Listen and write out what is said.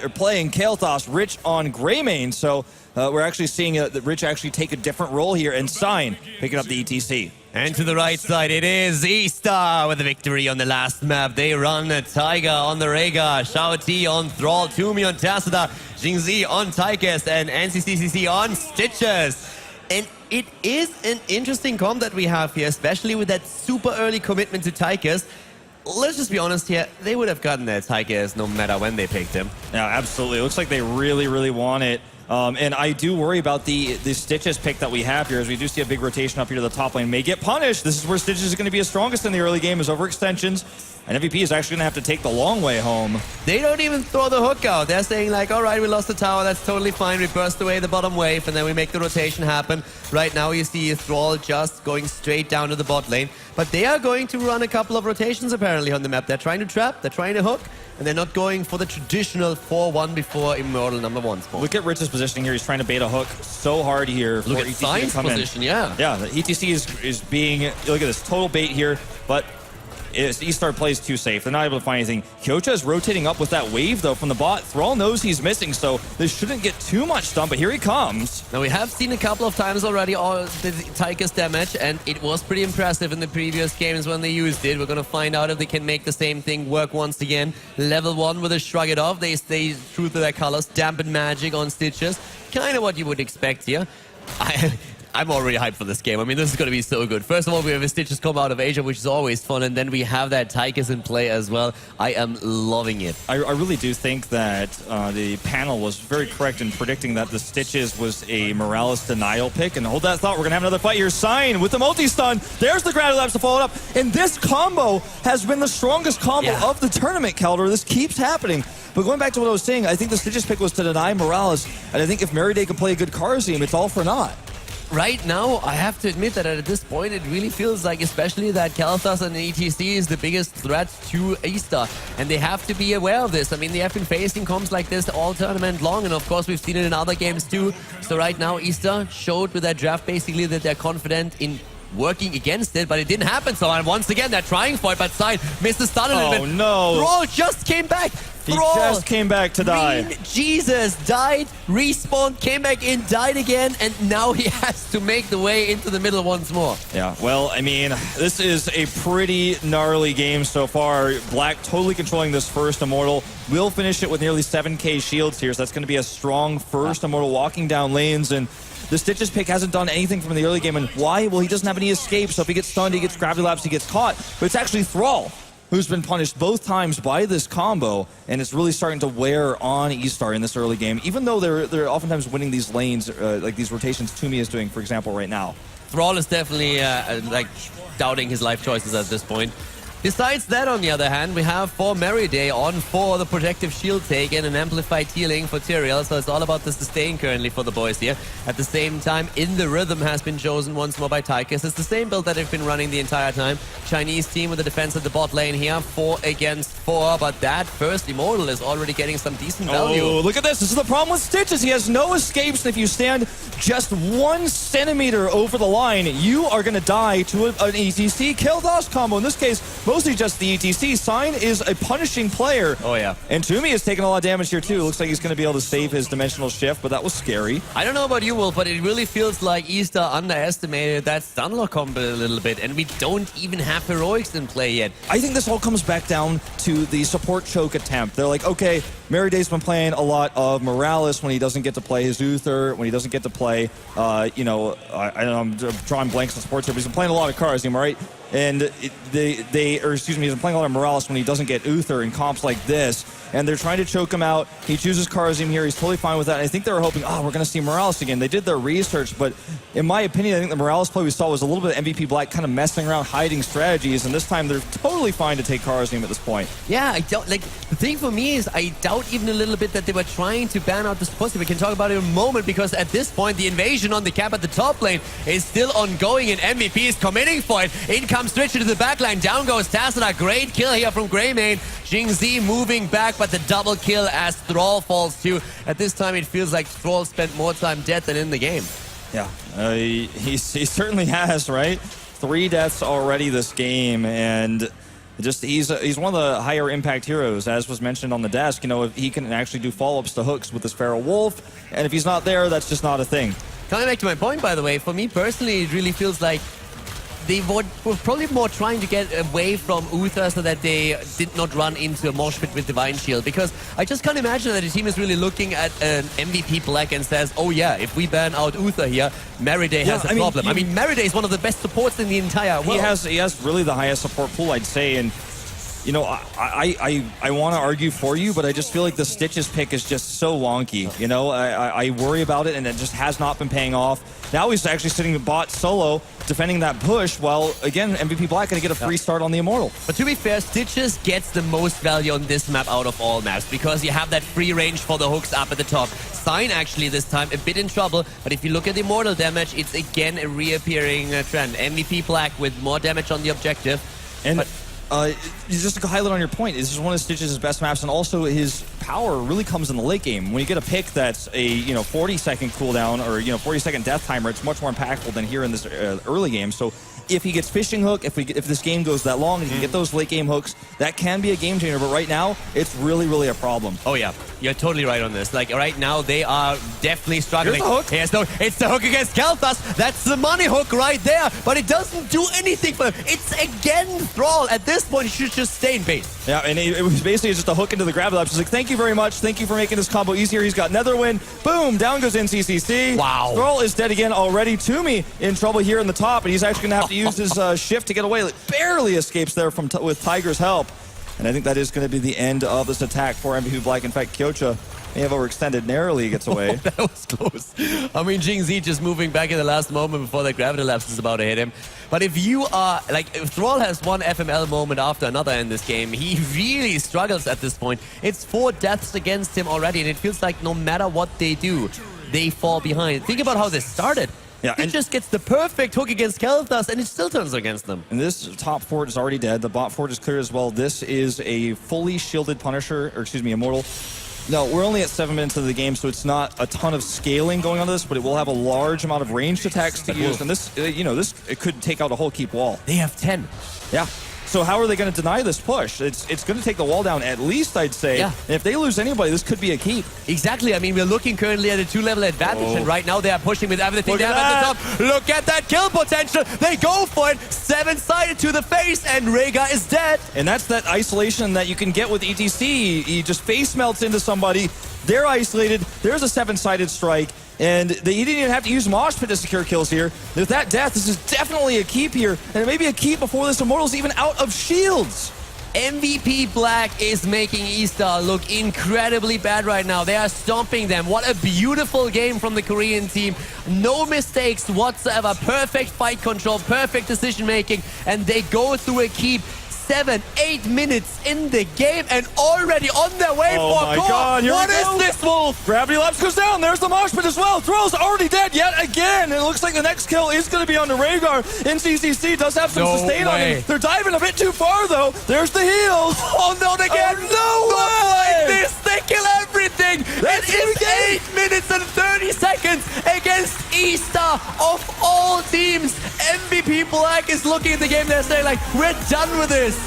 playing Kael'thas, Rich on Greymane. So we're actually seeing that Rich actually take a different role here, and Sign picking up the ETC. And to the right side, it is eStar with the victory on the last map. They run Tiger on the Rega, Shao T on Thrall, Tumi on Tassadar, Jingzi on Tychus, and NCCCC on Stitches. And it is an interesting comp that we have here, especially with that super early commitment to Tychus. Let's just be honest here, they would have gotten their Tychus no matter when they picked him. Yeah, absolutely. It looks like they really, really want it. And I do worry about the Stitches pick that we have here, as we do see a big rotation up here to the top lane. May get punished. This is where Stitches is going to be his strongest in the early game, is overextensions. And MVP is actually going to have to take the long way home. They don't even throw the hook out. They're saying like, all right, we lost the tower. That's totally fine. We burst away the bottom wave, and then we make the rotation happen. Right now you see Thrall just going straight down to the bot lane. But they are going to run a couple of rotations apparently on the map. They're trying to trap, they're trying to hook, and they're not going for the traditional 4-1 before Immortal #1 spawn. Look at Rich's positioning here. He's trying to bait a hook so hard here. Look at Sign's position, yeah. Yeah, the ETC is being, look at this, total bait here, but eStar plays too safe. They're not able to find anything. Kyocha is rotating up with that wave, though, from the bot. Thrall knows he's missing, so this shouldn't get too much stun, but here he comes. Now, we have seen a couple of times already all the Tychus damage, and it was pretty impressive in the previous games when they used it. We're going to find out if they can make the same thing work once again. Level 1 with a Shrug It Off. They stay true to their colors. Dampen Magic on Stitches. Kind of what you would expect here. I'm already hyped for this game. I mean, this is going to be so good. First of all, we have a Stitches come out of Asia, which is always fun, and then we have that Tychus in play as well. I am loving it. I really do think that the panel was very correct in predicting that the Stitches was a Morales denial pick. And hold that thought, we're going to have another fight here. Sign with the multi-stun. There's the Gravity Lapse to follow it up. And this combo has been the strongest combo of the tournament, Calder. This keeps happening. But going back to what I was saying, I think the Stitches pick was to deny Morales. And I think if Meriday can play a good Kharazim, it's all for naught. Right now, I have to admit that at this point, it really feels like, especially that Kael'thas and ETC is the biggest threat to eStar. And they have to be aware of this. I mean, they have been facing comps like this all tournament long, and of course, we've seen it in other games too. So right now, eStar showed with that draft basically that they're confident in working against it, but it didn't happen. So once again, they're trying for it, but Sign missed the stun a little bit. Oh no! Thrall just came back. He just came back to die. Jesus died, respawned, came back in, died again, and now he has to make the way into the middle once more. Yeah, well, I mean, this is a pretty gnarly game so far. Black totally controlling this first Immortal. Will finish it with nearly 7k shields here, so that's going to be a strong first Immortal walking down lanes, and the Stitches pick hasn't done anything from the early game, and why? Well, he doesn't have any escape, so if he gets stunned, he gets Gravity Lapse, he gets caught, but it's actually Thrall who's been punished both times by this combo, and it's really starting to wear on eStar in this early game, even though they're oftentimes winning these lanes, like these rotations Tumi is doing, for example, right now. Thrall is definitely like doubting his life choices at this point. Besides that, on the other hand, we have for Meriday on 4 the protective shield taken and amplified healing for Tyrael, so it's all about the sustain currently for the boys here. At the same time, In the Rhythm has been chosen once more by Tychus. It's the same build that they've been running the entire time. Chinese team with the defense at the bot lane here, 4 against 4, but that first Immortal is already getting some decent value. Oh, look at this. This is the problem with Stitches. He has no escapes, and if you stand just 1 centimeter over the line, you are going to die to an ETC Kael'thas combo. In this case, mostly just the ETC. Sign is a punishing player. Oh, yeah. And Tumi is taking a lot of damage here, too. Looks like he's going to be able to save his dimensional shift, but that was scary. I don't know about you, Wolf, but it really feels like eStar underestimated that stunlock combo a little bit, and we don't even have heroics in play yet. I think this all comes back down to the support choke attempt. They're like, okay, Meriday's been playing a lot of Morales when he doesn't get to play his Uther, when he doesn't get to play, you know, I don't know, I'm drawing blanks on sports here, but he's been playing a lot of Kharazim, right? And he's been playing a lot of Morales when he doesn't get Uther in comps like this. And they're trying to choke him out. He chooses Kharazim here. He's totally fine with that. And I think they were hoping, oh, we're going to see Morales again. They did their research, but in my opinion, I think the Morales play we saw was a little bit of MVP Black kind of messing around, hiding strategies. And this time, they're totally fine to take Kharazim at this point. Yeah, I don't, like, the thing for me is I doubt even a little bit that they were trying to ban out the support. We can talk about it in a moment, because at this point, the invasion on the cap at the top lane is still ongoing, and MVP is committing for it. In comes Twitch into the backline. Down goes Tassadar. Great kill here from Greymane. Jingzi moving back, but the double kill as Thrall falls too. At this time, it feels like Thrall spent more time dead than in the game. Yeah, he certainly has, right? 3 deaths already this game, and He's one of the higher impact heroes, as was mentioned on the desk. You know, if he can actually do follow-ups to hooks with his Feral Wolf, and if he's not there, that's just not a thing. Coming back to my point, by the way, for me personally, it really feels like they were probably more trying to get away from Uther so that they did not run into a mosh pit with Divine Shield. Because I just can't imagine that the team is really looking at an MVP Black and says, oh yeah, if we ban out Uther here, Meriday has a problem. I mean, Meriday is one of the best supports in the entire world. He has really the highest support pool, I'd say, and you know, I want to argue for you, but I just feel like the Stitches pick is just so wonky. You know, I worry about it, and it just has not been paying off. Now he's actually sitting bot solo, defending that push, while, again, MVP Black going to get a free start on the Immortal. But to be fair, Stitches gets the most value on this map out of all maps, because you have that free range for the hooks up at the top. Sign, actually, this time, a bit in trouble, but if you look at the Immortal damage, it's again a reappearing trend. MVP Black with more damage on the objective. And just to highlight on your point, this is one of Stitches' best maps, and also his power really comes in the late game. When you get a pick that's a 40-second cooldown or 40-second death timer, it's much more impactful than here in this early game. So if he gets Fishing Hook, if this game goes that long and you get those late game hooks, that can be a game changer. But right now, it's really a problem. Oh yeah, you're totally right on this. Like right now, they are definitely struggling. Here's the hook. It's the hook against Kel'Thas. That's the money hook right there. But it doesn't do anything for him. It's again Thrall. At this point, he should just stay in base. Yeah, and it was basically just a hook into the Gravity Lapse. He's like, thank you very much. Thank you for making this combo easier. He's got Netherwind. Boom, down goes NCCC. Wow. Thrall is dead again already. Toomey in trouble here in the top, and he's actually going to have to use his shift to get away. Like, barely escapes there with Tiger's help. And I think that is going to be the end of this attack for MVP Black. In fact, Kyocha may have overextended. Narrowly gets away. That was close. I mean, Jing Z just moving back in the last moment before the Gravity Lapse is about to hit him. But if you are, like, if Thrall has one FML moment after another in this game, he really struggles at this point. It's 4 deaths against him already, and it feels like no matter what they do, they fall behind. Think about how this started. Yeah, it just gets the perfect hook against Kel'Thas, and it still turns against them. And this top fort is already dead. The bot fort is clear as well. This is a fully shielded Punisher, or excuse me, Immortal. No, we're only at 7 minutes into the game, so it's not a ton of scaling going on to this, but it will have a large amount of ranged attacks to use. And this, it could take out a whole keep wall. They have 10. Yeah. So how are they going to deny this push? It's going to take the wall down at least, I'd say. Yeah. And if they lose anybody, this could be a keep. Exactly. I mean, we're looking currently at a 2-level advantage, and right now they are pushing with everything they have at the top. Look at that kill potential. They go for it. 7-sided to the face, and Rhaegar is dead. And that's that isolation that you can get with ETC. He just face melts into somebody. They're isolated. There's a 7-sided strike. And he didn't even have to use Mosh Pit to secure kills here. With that death, this is definitely a keep here. And it may be a keep before this Immortal's even out of shields. MVP Black is making eStar look incredibly bad right now. They are stomping them. What a beautiful game from the Korean team. No mistakes whatsoever. Perfect fight control, perfect decision making. And they go through a keep. 7-8 minutes in the game and already on their way for a core. God, what is this, Wolf? Gravity Lapse goes down. There's the Mosh Pit as well. Thrall's already dead yet again. And it looks like the next kill is going to be on the Rhaegar. NCCC does have some sustain on him. They're diving a bit too far, though. There's the heals. Oh, no, they get like this. They kill everything. It is 8 minutes and 30 seconds against eStar of all teams. MVP Black is looking at the game. They're saying, like, we're done with this.